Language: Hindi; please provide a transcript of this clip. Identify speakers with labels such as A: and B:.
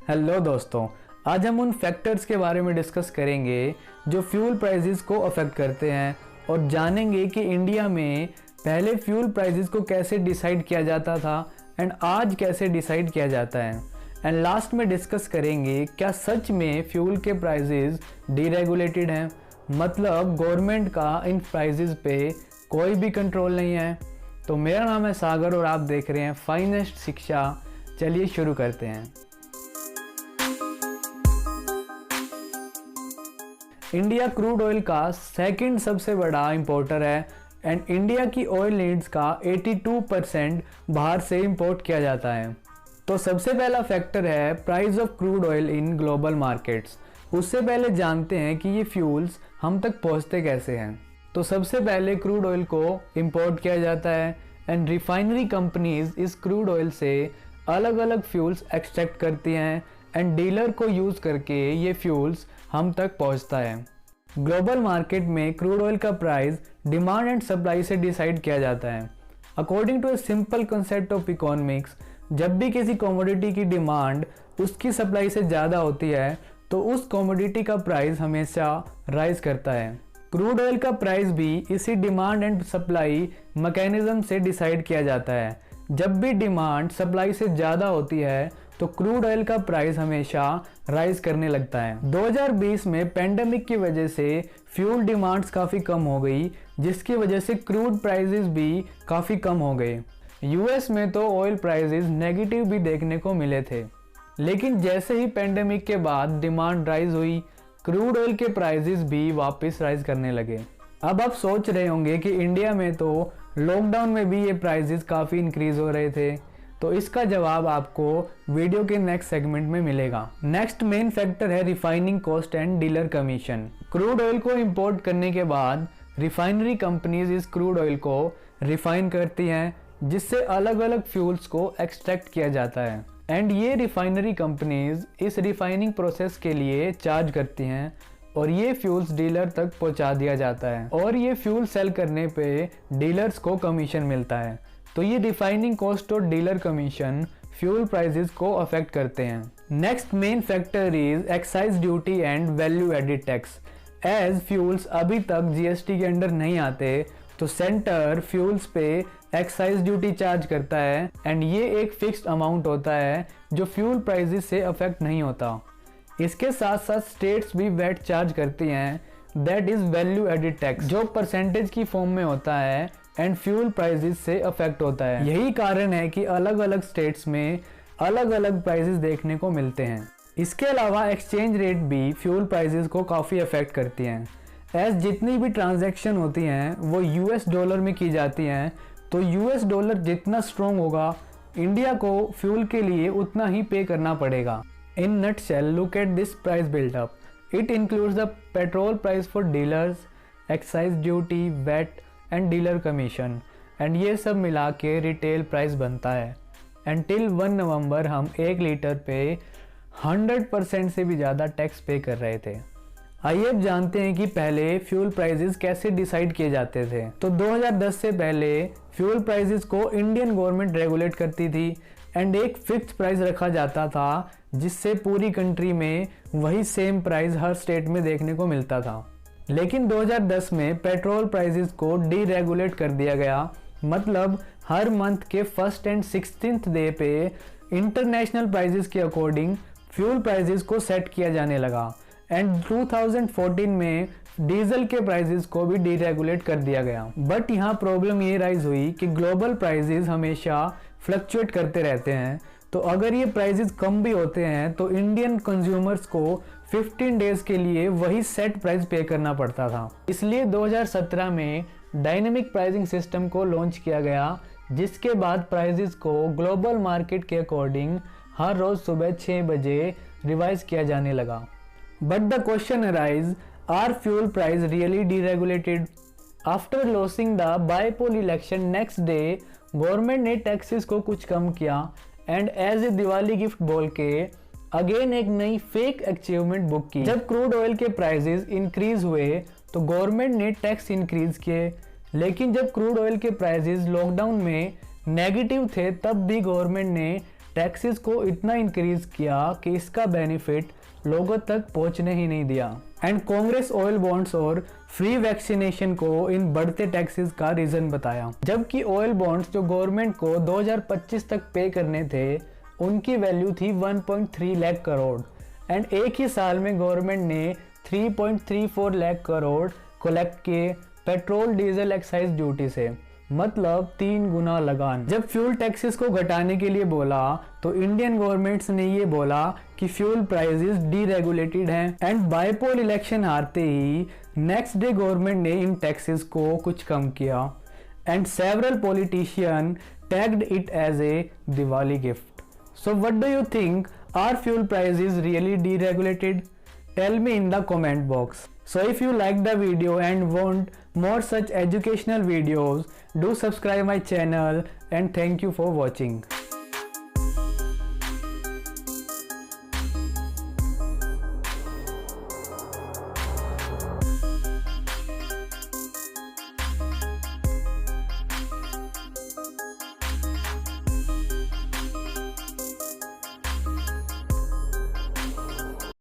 A: हेलो दोस्तों, आज हम उन फैक्टर्स के बारे में डिस्कस करेंगे जो फ्यूल प्राइसेस को अफेक्ट करते हैं और जानेंगे कि इंडिया में पहले फ्यूल प्राइसेस को कैसे डिसाइड किया जाता था एंड आज कैसे डिसाइड किया जाता है। एंड लास्ट में डिस्कस करेंगे क्या सच में फ्यूल के प्राइसेस डीरेगुलेटेड हैं, मतलब गवर्नमेंट का इन प्राइसेस पे कोई भी कंट्रोल नहीं है। तो मेरा नाम है सागर और आप देख रहे हैं फाइनेस्ट शिक्षा। चलिए शुरू करते हैं। इंडिया क्रूड ऑयल का सेकंड सबसे बड़ा इंपोर्टर है एंड इंडिया की ऑयल नीड्स का 82% बाहर से इंपोर्ट किया जाता है। तो सबसे पहला फैक्टर है price of crude oil in global markets. उससे पहले जानते हैं कि ये फ्यूल्स हम तक पहुंचते कैसे हैं। तो सबसे पहले क्रूड ऑयल को इंपोर्ट किया जाता है एंड रिफाइनरी कंपनीज इस क्रूड ऑयल से अलग अलग फ्यूल्स एक्सट्रैक्ट करती हैं एंड डीलर को यूज़ करके ये फ्यूल्स हम तक पहुंचता है। ग्लोबल मार्केट में क्रूड ऑयल का प्राइस डिमांड एंड सप्लाई से डिसाइड किया जाता है। According to a simple concept of economics, जब भी किसी कमोडिटी की डिमांड उसकी सप्लाई से ज़्यादा होती है तो उस कमोडिटी का प्राइस हमेशा राइज करता है। क्रूड ऑयल का प्राइस भी इसी डिमांड एंड सप्लाई मैकेनिज्म से डिसाइड किया जाता है। जब भी डिमांड सप्लाई से ज़्यादा होती है तो क्रूड ऑयल का प्राइस हमेशा राइज करने लगता है। 2020 में पेंडेमिक की वजह से फ्यूल डिमांड्स काफ़ी कम हो गई, जिसकी वजह से क्रूड प्राइसेस भी काफ़ी कम हो गए। यूएस में तो ऑयल प्राइसेस नेगेटिव भी देखने को मिले थे, लेकिन जैसे ही पेंडेमिक के बाद डिमांड राइज हुई, क्रूड ऑयल के प्राइसेस भी वापस राइज करने लगे। अब आप सोच रहे होंगे कि इंडिया में तो लॉकडाउन में भी ये प्राइसेस काफ़ी इंक्रीज हो रहे थे, तो इसका जवाब आपको वीडियो के नेक्स्ट सेगमेंट में मिलेगा। नेक्स्ट मेन फैक्टर है refining cost and dealer commission. Crude oil को इंपोर्ट करने के बाद रिफाइनरी कंपनीज इस क्रूड ऑयल को रिफाइन करती हैं, जिससे अलग अलग फ्यूल्स को एक्सट्रैक्ट किया जाता है एंड ये रिफाइनरी कंपनीज इस रिफाइनिंग प्रोसेस के लिए चार्ज करती हैं और ये फ्यूल्स डीलर तक पहुंचा दिया जाता है और ये फ्यूल सेल करने पे डीलर्स को कमीशन मिलता है। तो ये रिफाइनिंग कॉस्ट और डीलर कमीशन फ्यूल प्राइसेस को अफेक्ट करते हैं। Next main factor is excise duty and value added tax. As fuels अभी तक जीएसटी के अंडर नहीं आते तो सेंटर फ्यूल्स पे एक्साइज ड्यूटी चार्ज करता है एंड ये एक फिक्स्ड अमाउंट होता है जो फ्यूल प्राइसेस से अफेक्ट नहीं होता। इसके साथ साथ स्टेट्स भी वैट चार्ज करती हैं, that is value added tax, जो परसेंटेज की फॉर्म में होता है एंड फ्यूल प्राइसेस से अफेक्ट होता है। यही कारण है कि अलग अलग स्टेट्स में अलग अलग प्राइसेस देखने को मिलते हैं। इसके अलावा एक्सचेंज रेट भी फ्यूल प्राइसेस को काफ़ी अफेक्ट करती हैं। एज जितनी भी ट्रांजैक्शन होती हैं वो यूएस डॉलर में की जाती हैं, तो यूएस डॉलर जितना स्ट्रॉन्ग होगा इंडिया को फ्यूल के लिए उतना ही पे करना पड़ेगा। In nutshell, look at this price buildup. It includes the petrol price for dealers, excise duty, VAT and dealer commission and ये सब मिला के रिटेल प्राइस बनता है। एंड टिल 1 नवंबर हम 1 लीटर पे 100% से भी ज़्यादा टैक्स पे कर रहे थे। आइए अब जानते हैं कि पहले फ्यूल प्राइसेस कैसे डिसाइड किए जाते थे। तो 2010 से पहले फ्यूल प्राइसेस को इंडियन गवर्नमेंट रेगुलेट करती थी एंड एक फिक्स प्राइस रखा जाता था, जिससे पूरी कंट्री में वही सेम प्राइस हर स्टेट में देखने को मिलता था। लेकिन 2010 में पेट्रोल प्राइसेस को डीरेगुलेट कर दिया गया, मतलब हर मंथ के 1st एंड 16th डे पे इंटरनेशनल प्राइसेस के अकॉर्डिंग फ्यूल प्राइसेस को सेट किया जाने लगा एंड 2014 में डीजल के प्राइसेस को भी डीरेगुलेट कर दिया गया। बट यहाँ प्रॉब्लम ये राइज हुई कि ग्लोबल प्राइसेस हमेशा फ्लक्चुएट करते रहते हैं, तो अगर ये प्राइसेस कम भी होते हैं तो इंडियन कंज्यूमर्स को 15 डेज के लिए वही सेट प्राइस पे करना पड़ता था। इसलिए 2017 में डायनेमिक प्राइसिंग सिस्टम को लॉन्च किया गया, जिसके बाद प्राइसेस को ग्लोबल मार्केट के अकॉर्डिंग हर रोज सुबह 6 बजे रिवाइज किया जाने लगा। But the question arise, are fuel price really deregulated? After losing the bypoll election next day government ने टैक्सेस को कुछ कम किया and as a Diwali gift बोल के अगेन एक नई फेक अचीवमेंट बुक की। जब क्रूड ऑयल के प्राइसेस इंक्रीज हुए तो गवर्नमेंट ने टैक्स इंक्रीज किए, लेकिन जब क्रूड ऑयल के प्राइसेस लॉकडाउन में नेगेटिव थे तब भी गवर्नमेंट ने टैक्सेस को इतना इंक्रीज किया कि इसका बेनिफिट लोगों तक पहुंचने ही नहीं दिया। एंड कांग्रेस ऑयल बॉन्ड्स और फ्री वैक्सीनेशन को इन बढ़ते टैक्सेस का रीजन बताया। जबकि ऑयल बॉन्ड्स जो गवर्नमेंट को 2025 तक पे करने थे उनकी वैल्यू थी 1.3 लाख करोड़ एंड एक ही साल में गवर्नमेंट ने 3.34 लाख करोड़ कलेक्ट किए पेट्रोल डीजल एक्साइज ड्यूटी से, मतलब 3 गुना लगान। जब फ्यूल टैक्सेस को घटाने के लिए बोला तो इंडियन गवर्नमेंट्स ने ये बोला कि फ्यूल प्राइसेस डीरेगुलेटेड हैं एंड बाईपोल इलेक्शन हारते ही नेक्स्ट डे गवर्नमेंट ने इन टैक्सेस को कुछ कम किया and several politician tagged it as a Diwali gift. So what do you think, are fuel prices really deregulated? Tell me in the comment box. So if you like the video and want more such educational videos, do subscribe my channel and thank you for watching.